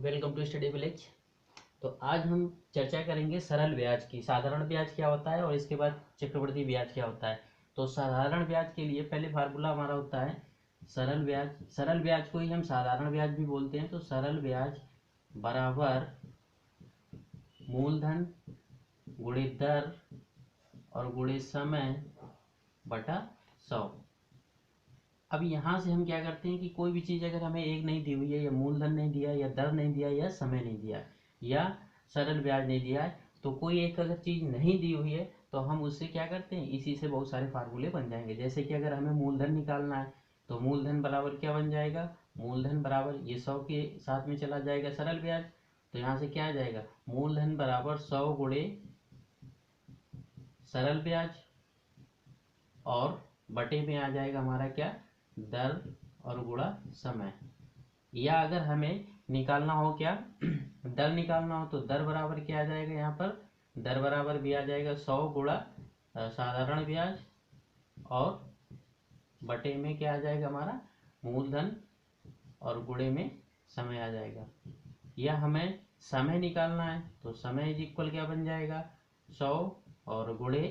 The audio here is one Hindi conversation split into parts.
Welcome to study village. तो आज हम चर्चा करेंगे सरल ब्याज की। साधारण ब्याज क्या होता है और इसके बाद चक्रवृद्धि ब्याज क्या होता है। तो साधारण ब्याज के लिए पहले फार्मूला हमारा होता है सरल ब्याज। सरल ब्याज को ही हम साधारण ब्याज भी बोलते हैं। तो सरल ब्याज बराबर मूलधन गुणे दर और गुणे समय बटा 100। अब यहाँ से हम क्या करते हैं कि कोई भी चीज़ अगर हमें एक नहीं दी हुई है, या मूलधन नहीं दिया, या दर नहीं दिया, या समय नहीं दिया, या सरल ब्याज नहीं दिया है, तो कोई एक अगर चीज़ नहीं दी हुई है तो हम उससे क्या करते हैं, इसी से बहुत सारे फार्मूले बन जाएंगे। जैसे कि अगर हमें मूलधन निकालना है तो मूलधन बराबर क्या बन जाएगा, मूलधन बराबर ये 100 के साथ में चला जाएगा सरल ब्याज। तो यहाँ से क्या आ जाएगा, मूलधन बराबर 100 गुणे सरल ब्याज और बटे में आ जाएगा हमारा क्या, दर और गुणा समय। या अगर हमें निकालना हो क्या दर निकालना हो तो दर बराबर क्या आ जाएगा, यहाँ पर दर बराबर भी आ जाएगा 100 गुणा साधारण ब्याज और बटे में क्या आ जाएगा हमारा मूलधन और गुणे में समय आ जाएगा। या हमें समय निकालना है तो समय इज इक्वल क्या बन जाएगा, 100 और गुणे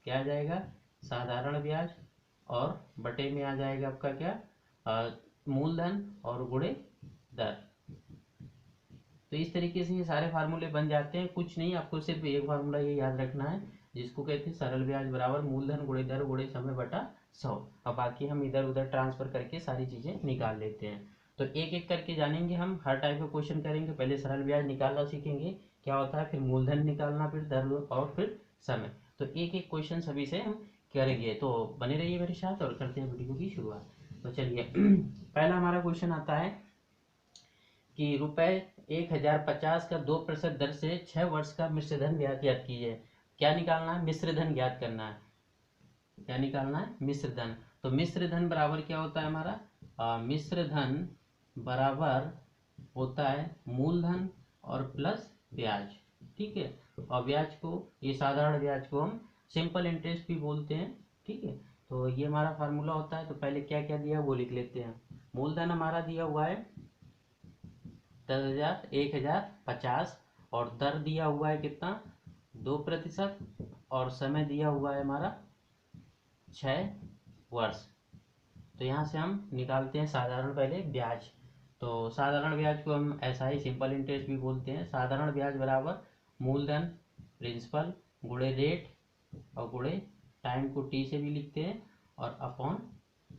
क्या आ जाएगा साधारण ब्याज और बटे में आ जाएगा आपका क्या मूलधन और गुणे दर। तो इस तरीके से ये सारे फार्मूले बन जाते हैं। कुछ नहीं, आपको सिर्फ एक फार्मूला ये याद रखना है जिसको कहते हैं सरल ब्याज बराबर मूलधन गुणे दर गुणे समय बटा 100। अब बाकी हम इधर उधर ट्रांसफर करके सारी चीजें निकाल लेते हैं। तो एक एक करके जानेंगे हम, हर टाइप का क्वेश्चन करेंगे। पहले सरल ब्याज निकालना सीखेंगे क्या होता है, फिर मूलधन निकालना, फिर दर और फिर समय। तो एक एक क्वेश्चन सभी से हम करेंगे। तो बने रहिए मेरे साथ और करते हैं वीडियो की शुरुआत। तो चलिए पहला हमारा क्वेश्चन आता है कि रुपए 1050 का 2% दर से 6 वर्ष का मिश्र धन ब्याज ज्ञात कीजिए। क्या निकालना है, मिश्र धन ज्ञात करना है। क्या निकालना है, मिश्र धन। तो मिश्र धन बराबर क्या होता है हमारा, मिश्र धन बराबर होता है मूलधन और प्लस ब्याज। ठीक है, और ब्याज को, ये साधारण ब्याज को हम सिंपल इंटरेस्ट भी बोलते हैं। ठीक है, तो ये हमारा फार्मूला होता है। तो पहले क्या क्या दिया वो लिख लेते हैं। मूलधन हमारा दिया हुआ है 1050 और दर दिया हुआ है कितना, 2% और समय दिया हुआ है हमारा 6 वर्ष। तो यहाँ से हम निकालते हैं साधारण पहले ब्याज। तो साधारण ब्याज को हम ऐसा ही सिंपल इंटरेस्ट भी बोलते हैं। साधारण ब्याज बराबर मूलधन प्रिंसिपल गुणे रेट और गुणे टाइम को टी से भी लिखते हैं और अपॉन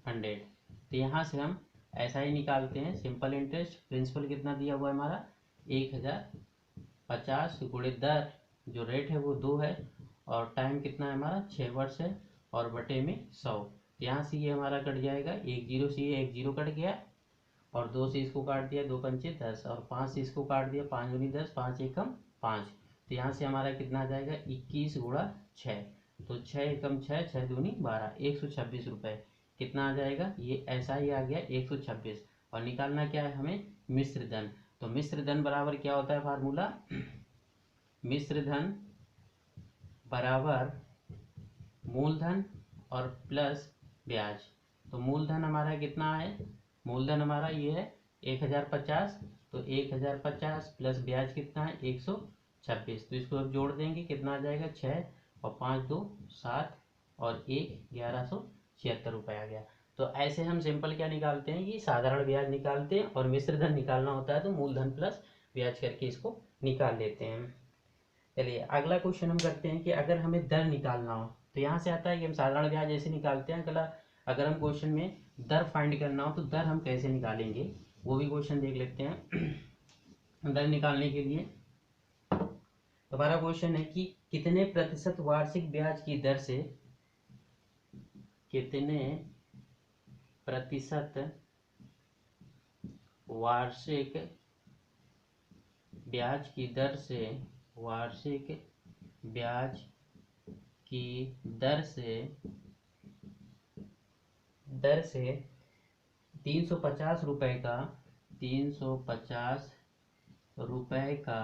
100। तो यहाँ से हम ऐसा ही निकालते हैं सिंपल इंटरेस्ट। प्रिंसिपल कितना दिया हुआ है हमारा 1050 गुणे दर, जो रेट है वो 2 है, और टाइम कितना है हमारा 6 वर्ष है, और बटे में 100। यहाँ से ये हमारा कट जाएगा, एक जीरो से ये एक जीरो कट गया, और 2 से इसको काट दिया, 2 पंचे 10, और 5 से इसको काट दिया, 5 दूनी 10, 5 एकम 5। तो यहाँ से हमारा कितना आ जाएगा 21 गुणा 6। तो 6 एकम 6, 6 दूनी 12, 126 रुपये कितना आ जाएगा, ये ऐसा ही आ गया 126। और निकालना क्या है हमें, मिश्र धन। तो मिश्र धन बराबर क्या होता है फार्मूला, मिश्र धन बराबर मूलधन और प्लस ब्याज। तो मूलधन हमारा कितना है, मूलधन हमारा ये है 1050। तो 1050 प्लस ब्याज कितना है 126। तो इसको अब जोड़ देंगे, कितना आ जाएगा 6 और 5 2 7 और 1 1176 रुपये आ गया। तो ऐसे हम सिंपल क्या निकालते हैं, ये साधारण ब्याज निकालते हैं, और मिश्र धन निकालना होता है तो मूलधन प्लस ब्याज करके इसको निकाल लेते हैं। चलिए अगला क्वेश्चन हम करते हैं कि अगर हमें दर निकालना हो तो यहाँ से आता है कि हम साधारण ब्याज ऐसे निकालते हैं। अगला अगर हम क्वेश्चन में दर फाइंड करना हो तो दर हम कैसे निकालेंगे, वो भी क्वेश्चन देख लेते हैं। दर निकालने के लिए हमारा क्वेश्चन है कि कितने प्रतिशत वार्षिक ब्याज की दर से, कितने प्रतिशत वार्षिक ब्याज की दर से, वार्षिक ब्याज की दर से 350 रुपए का, 350 रुपए का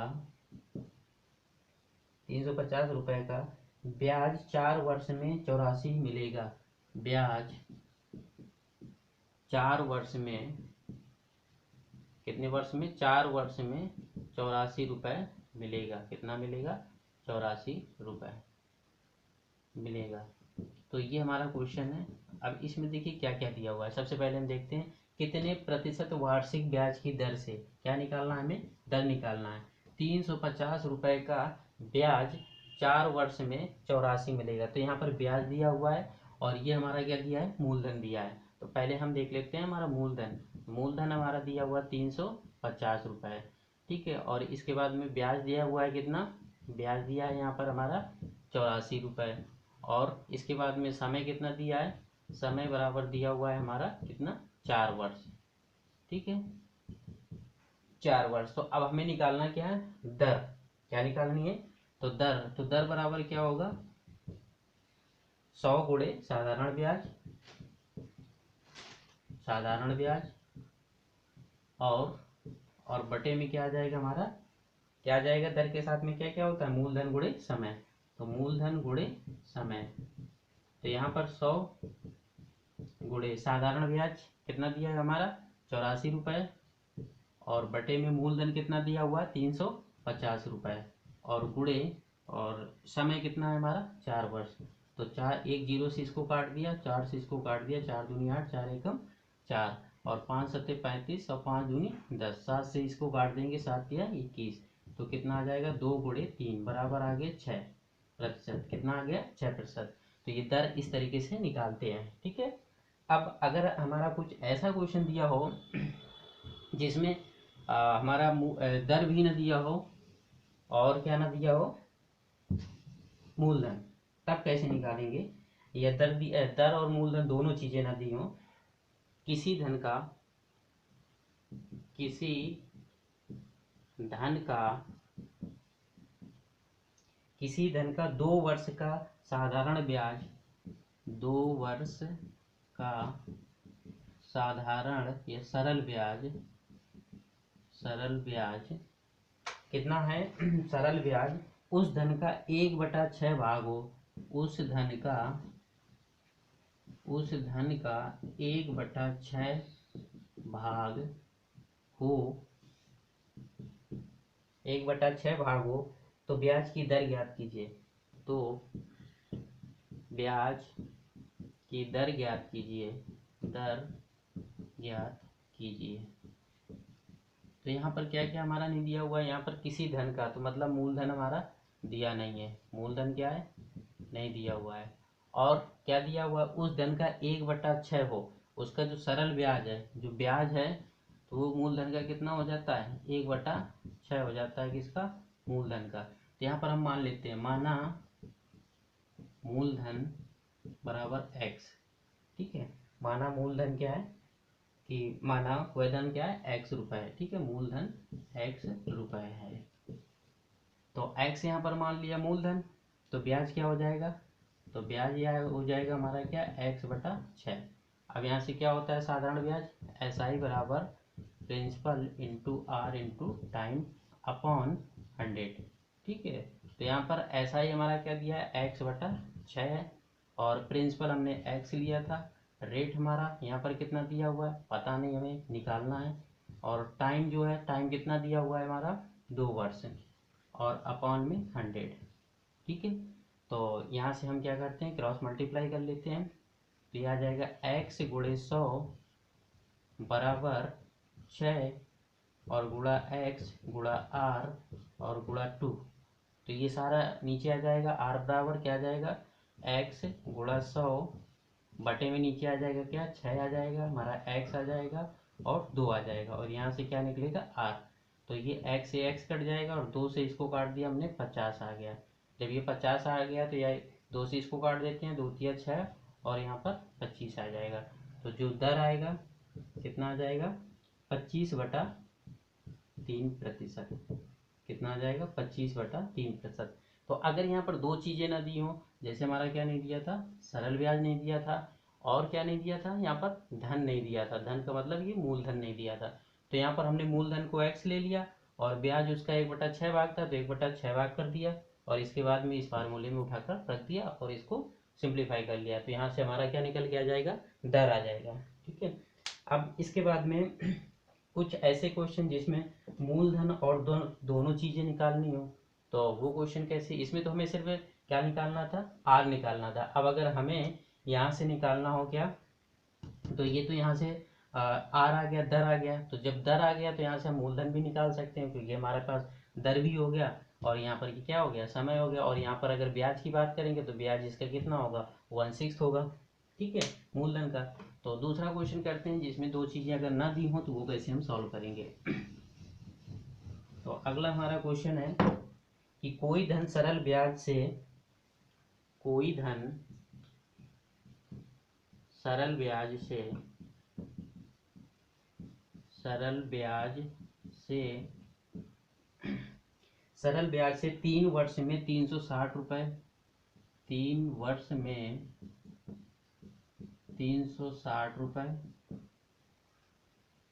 350 रुपए का ब्याज 4 वर्ष में 84 मिलेगा। ब्याज 4 वर्ष में कितने वर्ष में, 4 वर्ष में 84 रुपये मिलेगा। कितना मिलेगा, 84 रुपये मिलेगा। तो ये हमारा क्वेश्चन है। अब इसमें देखिए क्या क्या दिया हुआ है। सबसे पहले हम देखते हैं कितने प्रतिशत वार्षिक ब्याज की दर से क्या निकालना है, हमें दर निकालना है। 350 रुपये का ब्याज 4 वर्ष में 84 मिलेगा। तो यहाँ पर ब्याज दिया हुआ है और ये हमारा क्या दिया है, मूलधन दिया है। तो पहले हम देख लेते हैं हमारा मूलधन। मूलधन हमारा दिया हुआ 350 रुपये, ठीक है। और इसके बाद में ब्याज दिया हुआ है कितना, ब्याज दिया है यहाँ पर हमारा 84 रुपये। और इसके बाद में समय कितना दिया है, समय बराबर दिया हुआ है हमारा कितना, 4 वर्ष, ठीक है, 4 वर्ष। तो अब हमें निकालना क्या है, दर। क्या निकालनी है, तो दर बराबर क्या होगा, 100 गुणे साधारण ब्याज, साधारण ब्याज और बटे में क्या आ जाएगा हमारा, क्या आ जाएगा, दर के साथ में क्या क्या होता है, मूलधन गुणे समय। तो मूलधन गुणे समय, तो यहाँ पर 100 गुणे साधारण ब्याज कितना दिया है हमारा, 84 रुपये, और बटे में मूलधन कितना दिया हुआ है, 350 रुपये, और गुणे और समय कितना है हमारा, 4 वर्ष। तो 4, 1 जीरो से इसको काट दिया, 4 से इसको काट दिया, 4 दूनी 8, 4 एकम 4, और 5 सत्ते 35 और 5 दूनी 10, 7 से इसको काट देंगे, 7 या 21, तो कितना आ जाएगा, 2 गुणे 3 बराबर आ गया 6%। कितना आ गया, 6%। तो ये दर इस तरीके से निकालते हैं, ठीक है। अब अगर हमारा कुछ ऐसा क्वेश्चन दिया हो जिसमें हमारा दर भी न दिया हो और क्या ना दिया हो, मूलधन, तब कैसे निकालेंगे। या दर और मूलधन दोनों चीजें ना दी हो, किसी धन का 2 वर्ष का साधारण ब्याज, 2 वर्ष का साधारण या सरल ब्याज कितना है, सरल ब्याज उस धन का 1/6 भाग हो, उस धन का 1/6 भाग हो, 1/6 भाग हो, तो ब्याज की दर ज्ञात कीजिए। तो ब्याज की दर ज्ञात कीजिए, तो यहाँ पर क्या क्या हमारा नहीं दिया हुआ है, यहाँ पर किसी धन का, तो मतलब मूलधन हमारा दिया नहीं है, मूलधन क्या है, नहीं दिया हुआ है। और क्या दिया हुआ है, उस धन का 1/6 हो, उसका जो सरल ब्याज है, जो ब्याज है, तो वो मूलधन का कितना हो जाता है, 1/6 हो जाता है, किसका, मूलधन का। तो यहाँ पर हम मान लेते हैं, माना मूलधन बराबर x, ठीक है। माना मूलधन क्या है, कि माना वह धन क्या है, x रुपए है, ठीक है, मूलधन x रुपए है। तो x यहाँ पर मान लिया मूलधन, तो ब्याज क्या हो जाएगा, तो ब्याज यह हो जाएगा हमारा क्या, x/6। अब यहाँ से क्या होता है साधारण ब्याज, SI बराबर principal into R into time upon 100, ठीक है। तो यहाँ पर SI हमारा क्या दिया है, x/6 है, और प्रिंसिपल हमने x लिया था। रेट हमारा यहाँ पर कितना दिया हुआ है, पता नहीं, हमें निकालना है। और टाइम जो है, टाइम कितना दिया हुआ है हमारा, 2 वर्ष, और अपॉन में 100, ठीक है। तो यहाँ से हम क्या करते हैं, क्रॉस मल्टीप्लाई कर लेते हैं। तो यह आ जाएगा x गुणे 100 बराबर 6 और गुणा x गुणा r और गुणा 2। तो ये सारा नीचे आ जाएगा, r बराबर क्या आ जाएगा, x गुणा 100 बटे में नीचे आ जाएगा क्या, 6 आ जाएगा हमारा, x आ जाएगा और 2 आ जाएगा, और यहाँ से क्या निकलेगा, r। तो ये x से x कट जाएगा और 2 से इसको काट दिया हमने, 50 आ गया। जब ये 50 आ गया तो यह 2 से इसको काट देते हैं, 2 तिया 6 और यहाँ पर 25 आ जाएगा। तो जो दर आएगा कितना आ जाएगा, 25/3%। कितना आ जाएगा, 25/3%। तो अगर यहाँ पर 2 चीज़ें ना दी हों, जैसे हमारा क्या नहीं दिया था, सरल ब्याज नहीं दिया था, और क्या नहीं दिया था, यहाँ पर धन नहीं दिया था, धन का मतलब ये मूलधन नहीं दिया था। तो यहाँ पर हमने मूलधन को x ले लिया और ब्याज उसका 1/6 भाग था, तो 1/6 भाग कर दिया, और इसके बाद में इस फार्मूले में उठाकर रख दिया और इसको सिंप्लीफाई कर लिया। तो यहाँ से हमारा क्या निकल के आ जाएगा, दर आ जाएगा, ठीक है। अब इसके बाद में कुछ ऐसे क्वेश्चन जिसमें मूलधन और दोनों चीजें निकालनी हो, तो वो क्वेश्चन कैसे, इसमें तो हमें सिर्फ क्या निकालना था, आर निकालना था। अब अगर हमें यहाँ से निकालना हो क्या, तो ये तो यहाँ से आर आ गया, दर आ गया, तो जब दर आ गया तो यहाँ से हम मूलधन भी निकाल सकते हैं, क्योंकि हमारे पास दर भी हो गया और यहाँ पर ये क्या हो गया, समय हो गया। और यहाँ पर अगर ब्याज की बात करेंगे तो ब्याज इसका कितना होगा, 1/6 होगा, ठीक है, मूलधन का। तो दूसरा क्वेश्चन करते हैं जिसमें दो चीजें अगर ना दी हो तो वो कैसे हम सॉल्व करेंगे। तो अगला हमारा क्वेश्चन है कि कोई धन सरल ब्याज से, कोई धन सरल ब्याज से, सरल ब्याज से, सरल ब्याज से 3 वर्ष में 360 रुपए, 3 वर्ष में 360 रुपए,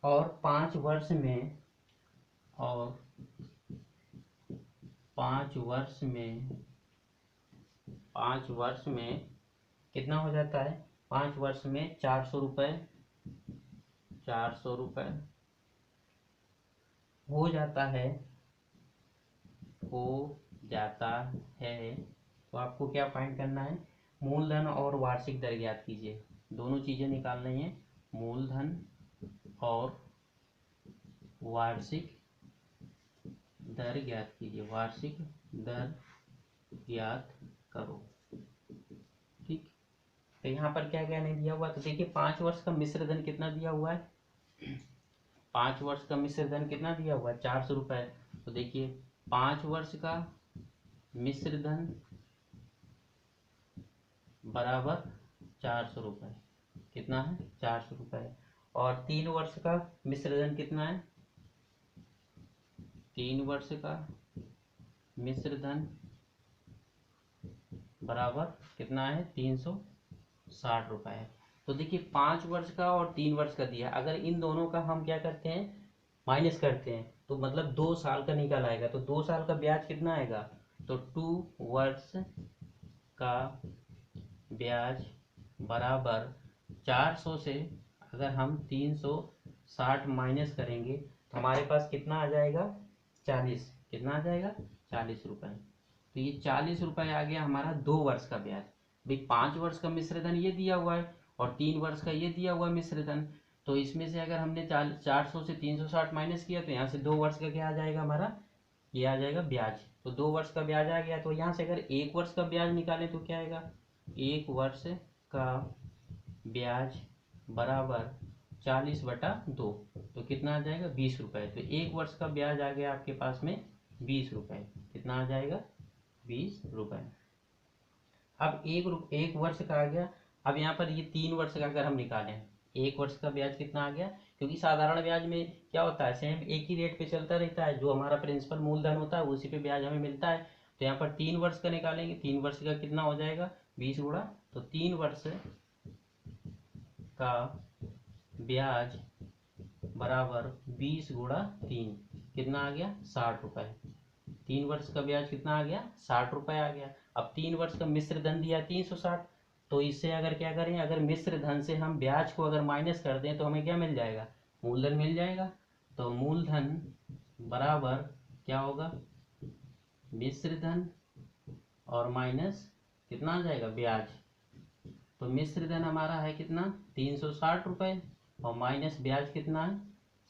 और 5 वर्ष में, और 5 वर्ष में, 5 वर्ष में कितना हो जाता है, 5 वर्ष में 400 रुपए, 400 रुपए हो जाता है, हो जाता है। तो आपको क्या फाइंड करना है, मूलधन और वार्षिक दर ज्ञात कीजिए, दोनों चीजें निकालनी है, मूलधन और वार्षिक दर ज्ञात कीजिए, वार्षिक दर ज्ञात करो, ठीक। तो यहाँ पर क्या क्या नहीं दिया हुआ, तो देखिए 5 वर्ष का मिश्र धन कितना दिया हुआ है, 5 वर्ष का मिश्र धन कितना दिया हुआ है, 400 रुपए। तो देखिए 5 वर्ष का मिश्र धन बराबर 400 रुपए, कितना है, 400 रुपए। और 3 वर्ष का मिश्र धन कितना है, 3 वर्ष का मिश्र धन बराबर कितना है, 360 रुपए है। तो देखिए 5 वर्ष का और 3 वर्ष का दिया, अगर इन दोनों का हम क्या करते हैं, माइनस करते हैं, तो मतलब 2 साल का निकल आएगा। तो 2 साल का ब्याज कितना आएगा, तो 2 वर्ष का ब्याज बराबर 400 से अगर हम 360 माइनस करेंगे तो हमारे पास कितना आ जाएगा, 40, कितना आ जाएगा, 40 रुपए। तो ये 40 रुपए आ गया हमारा 2 वर्ष का ब्याज। भाई 5 वर्ष का मिश्र धन ये दिया हुआ है और 3 वर्ष का ये दिया हुआ मिश्र धन, तो इसमें से अगर हमने 400 से 360 माइनस किया तो यहाँ से 2 वर्ष का क्या आ जाएगा हमारा, ये आ जाएगा ब्याज। तो 2 वर्ष का ब्याज आ गया, तो यहाँ से अगर 1 वर्ष का ब्याज निकालें तो क्या आएगा, 1 वर्ष का ब्याज बराबर 40/2, तो कितना आ जाएगा, 20 रुपए। तो 1 वर्ष का ब्याज आ गया आपके पास में 20 रुपए, कितना आ जाएगा, 20 रुपए। अब एक वर्ष का आ गया। अब यहाँ पर ये 3 वर्ष का अगर हम निकालें, 1 वर्ष का ब्याज कितना आ गया, क्योंकि साधारण ब्याज में क्या होता है, सेम एक ही रेट पे चलता रहता है, जो हमारा प्रिंसिपल मूलधन होता है उसी पे ब्याज हमें मिलता है। तो यहाँ पर 3 वर्ष का निकालेंगे, 3 वर्ष का कितना हो जाएगा, 20 गुणा, तो 3 वर्ष का ब्याज बराबर 20 गुणा 3, कितना आ गया, 60 रुपए। 3 वर्ष का ब्याज कितना आ गया, 60 रुपए आ गया। अब 3 वर्ष का मिश्र धन दिया 360, तो इससे अगर क्या करें, अगर मिश्र धन से हम ब्याज को अगर माइनस कर दें तो हमें क्या मिल जाएगा, मूलधन मिल जाएगा। तो मूलधन बराबर क्या होगा, मिश्र धन और माइनस कितना आ जाएगा, ब्याज। तो मिश्र धन हमारा है कितना, 360 रुपए, और माइनस ब्याज कितना है,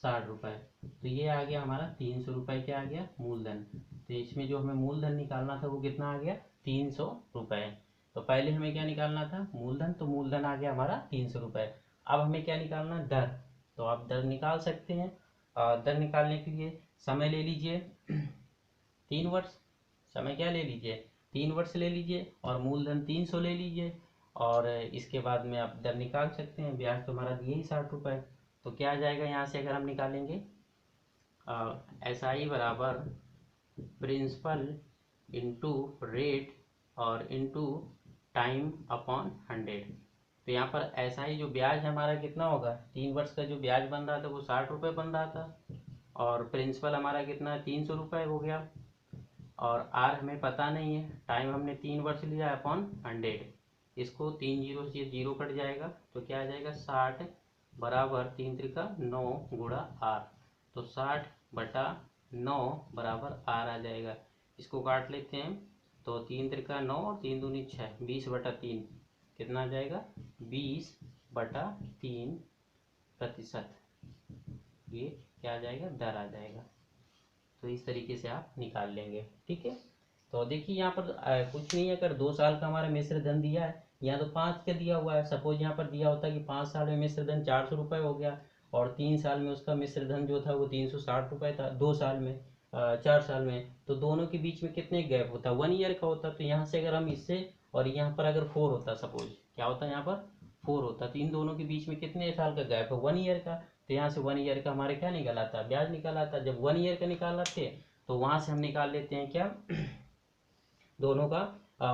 60 रुपए। तो ये आ गया हमारा 300 रुपए, क्या आ गया, मूलधन। तो इसमें जो हमें मूलधन निकालना था वो कितना आ गया, 300 रुपए। तो पहले हमें क्या निकालना था, मूलधन, तो मूलधन आ गया हमारा 300 रुपए। अब हमें क्या निकालना, दर। तो आप दर निकाल सकते हैं। दर निकालने के लिए समय ले लीजिए 3 वर्ष, समय क्या ले लीजिए, 3 वर्ष ले लीजिए, और मूलधन 300 ले लीजिए, और इसके बाद में आप दर निकाल सकते हैं। ब्याज तो हमारा दिए ही 60 रुपए। तो क्या आ जाएगा यहाँ से अगर हम निकालेंगे, SI बराबर प्रिंसिपल इंटू रेट और इंटू टाइम अपॉन 100। तो यहाँ पर SI जो ब्याज हमारा कितना होगा, 3 वर्ष का जो ब्याज बन रहा था वो 60 रुपये बन रहा था, और प्रिंसिपल हमारा कितना 300 रुपये हो गया, और आर हमें पता नहीं है, टाइम हमने 3 वर्ष लिया अपॉन 100। इसको 3 जीरो से 0 कट जाएगा, तो क्या आ जाएगा 60 बराबर 3 त्रिका 9 गुणा आर। तो 60/9 बराबर आर आ जाएगा। इसको काट लेते हैं, तो 3 त्रिका 9 और 3 दूनी 6, 20/3 कितना आ जाएगा 20/3%। ये क्या आ जाएगा दर आ जाएगा। तो इस तरीके से आप निकाल लेंगे, ठीक है। तो देखिए यहाँ पर कुछ नहीं है, अगर 2 साल का हमारा मिश्र धन दिया है, यहाँ तो 5 का दिया हुआ है। सपोज यहाँ पर दिया होता कि 5 साल में मिश्र धन 400 रुपये हो गया और 3 साल में उसका मिश्र धन जो था वो 360 रुपये था। 2 साल में 4 साल में, तो दोनों के बीच में कितने गैप होता, 1 ईयर का होता। तो यहाँ से अगर हम इससे और यहाँ पर अगर 4 होता, सपोज क्या होता यहाँ पर 4 होता, तो इन दोनों के बीच में कितने साल का गैप है 1 ईयर का। तो यहाँ से 1 ईयर का हमारे क्या निकल आता, ब्याज निकल आता। जब 1 ईयर का निकाल आते तो वहां से हम निकाल लेते हैं क्या दोनों का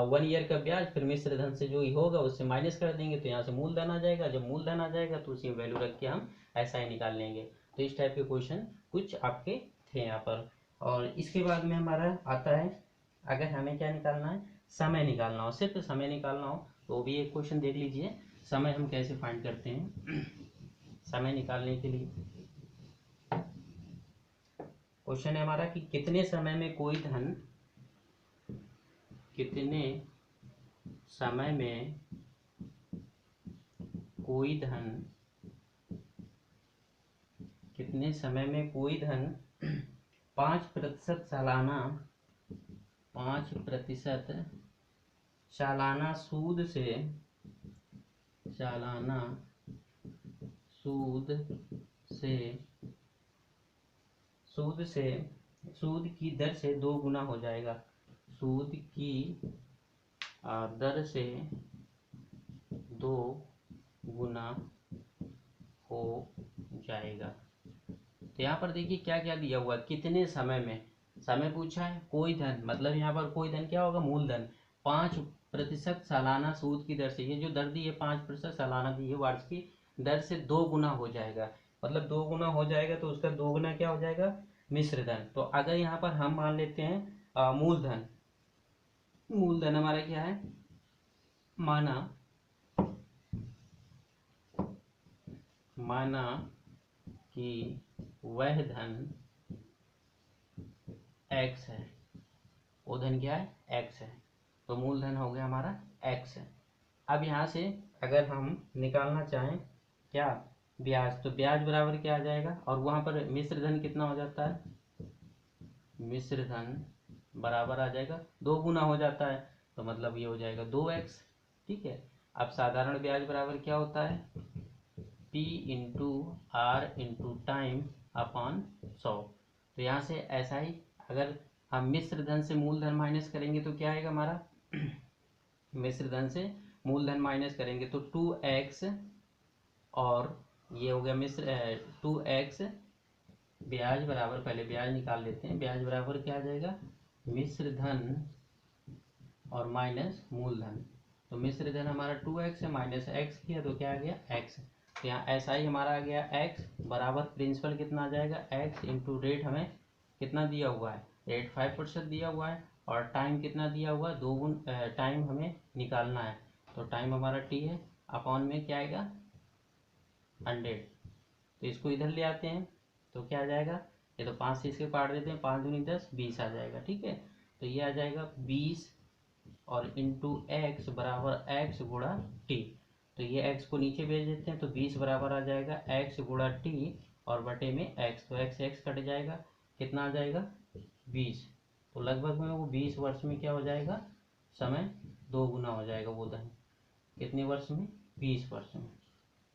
1 ईयर का ब्याज, फिर मिश्र धन से जो ही होगा उससे माइनस कर देंगे, तो यहाँ से मूलधन आ जाएगा। जब मूलधन आ जाएगा तो उसी वैल्यू रख के हम ऐसा ही निकाल लेंगे। तो इस टाइप के क्वेश्चन कुछ आपके थे यहाँ पर। और इसके बाद में हमारा आता है, अगर हमें क्या निकालना है, समय निकालना हो, सिर्फ समय निकालना हो, तो भी एक क्वेश्चन देख लीजिए। समय हम कैसे फाइंड करते हैं। समय निकालने के लिए क्वेश्चन है हमारा कि कितने समय में कोई धन, कितने समय में कोई धन, कितने समय में कोई धन 5% सालाना, 5% सालाना सूद से, सालाना सूद से, सूद की दर से 2 गुना हो जाएगा। सूद की दर से 2 गुना हो जाएगा। तो यहाँ पर देखिए क्या क्या दिया हुआ, कितने समय में, समय पूछा है, कोई धन, मतलब यहाँ पर कोई धन क्या होगा, मूलधन, 5% सालाना सूद की दर से, ये जो दर दी है 5% सालाना दी है, वार्षिक दर से 2 गुना हो जाएगा। मतलब 2 गुना हो जाएगा तो उसका 2 गुना क्या हो जाएगा, मिश्र धन। तो अगर यहाँ पर हम मान लेते हैं मूलधन, मूलधन हमारा क्या है, माना कि वह धन x है, वो धन क्या है, x है। तो मूलधन हो गया हमारा x है। अब यहाँ से अगर हम निकालना चाहें क्या, ब्याज, तो ब्याज बराबर क्या आ जाएगा, और वहाँ पर मिश्र धन कितना हो जाता है, मिश्र धन बराबर आ जाएगा 2 गुना हो जाता है, तो मतलब ये हो जाएगा 2x, ठीक है। अब साधारण ब्याज बराबर क्या होता है, P into R into time upon 100। तो यहाँ से ऐसा ही अगर हम मिश्र धन से मूलधन माइनस करेंगे तो क्या आएगा हमारा मिश्र धन से मूलधन माइनस करेंगे तो 2x, और ये हो गया मिश्र 2x, ब्याज बराबर, पहले ब्याज निकाल लेते हैं, ब्याज बराबर क्या आ जाएगा, मिश्र धन और माइनस मूलधन। तो मिश्र धन हमारा 2x है, माइनस x किया तो क्या आ गया x। तो यहाँ ऐसा ही हमारा आ गया x बराबर प्रिंसिपल कितना आ जाएगा, x इंटू रेट हमें कितना दिया हुआ है, 85% दिया हुआ है, और टाइम कितना दिया हुआ है, 2 गुना टाइम हमें निकालना है। तो टाइम हमारा t है, अपॉन में क्या आएगा 100। तो इसको इधर ले आते हैं तो क्या आ जाएगा, ये तो 5 से इसके काट देते हैं, 5 दूनी 10, 20 आ जाएगा, ठीक है। तो ये आ जाएगा 20 और इंटू एक्स बराबर x गुणा टी। तो ये x को नीचे भेज देते हैं, तो 20 बराबर आ जाएगा x गुणा टी और बटे में x, तो x कट जाएगा, कितना आ जाएगा 20। तो लगभग में वो 20 वर्ष में क्या हो जाएगा, समय 2 गुना हो जाएगा वो धन। कितने वर्ष में, 20 वर्ष में।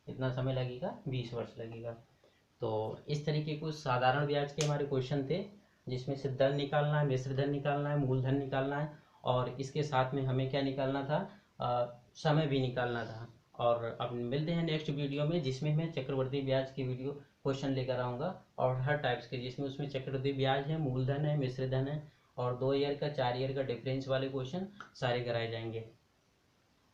कितना समय लगेगा, 20 वर्ष लगेगा। तो इस तरीके कुछ साधारण ब्याज के हमारे क्वेश्चन थे, जिसमें से दर निकालना है, मिश्र धन निकालना है, मूलधन निकालना है, और इसके साथ में हमें क्या निकालना था, समय भी निकालना था। और अब मिलते हैं नेक्स्ट वीडियो में, जिसमें मैं चक्रवर्ती ब्याज की वीडियो क्वेश्चन लेकर आऊँगा, और हर टाइप्स के, जिसमें उसमें चक्रवर्ती ब्याज है, मूलधन है, मिश्र धन है, और 2 ईयर का 4 ईयर का डिफरेंस वाले क्वेश्चन सारे कराए जाएंगे।